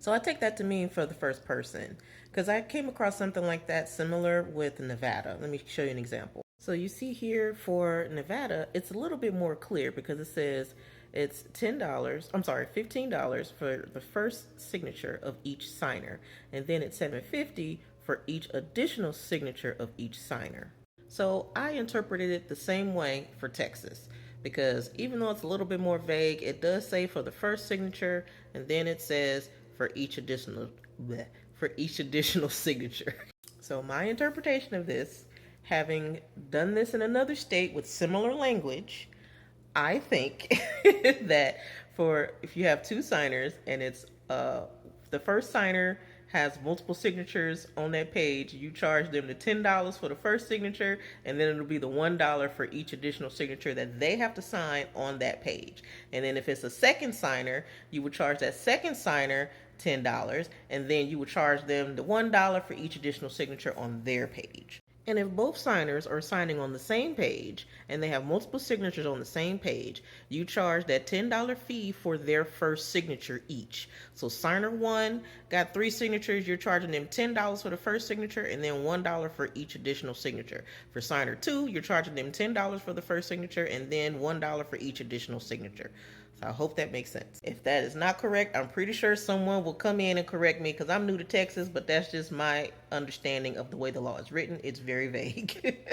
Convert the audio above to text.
So I take that to mean for the first person because I came across something like that similar with Nevada. Let me show you an example. So you see here for Nevada, it's a little bit more clear because it says it's $10, I'm sorry, $15 for the first signature of each signer, and then it's $7.50 for each additional signature of each signer. So I interpreted it the same way for Texas because even though it's a little bit more vague, it does say for the first signature, and then it says for each additional signature. So my interpretation of this, having done this in another state with similar language, I think that for if you have two signers and it's the first signer has multiple signatures on that page, you charge them the $10 for the first signature, and then it'll be the $1 for each additional signature that they have to sign on that page. And then if it's a second signer, you would charge that second signer $10, and then you would charge them the $1 for each additional signature on their page. And if both signers are signing on the same page and they have multiple signatures on the same page, you charge that $10 fee for their first signature each. So signer one got 3 signatures, you're charging them $10 for the first signature and then $1 for each additional signature. For signer two, you're charging them $10 for the first signature and then $1 for each additional signature. So I hope that makes sense. If that is not correct, I'm pretty sure someone will come in and correct me because I'm new to Texas, but that's just my understanding of the way the law is written. It's very vague.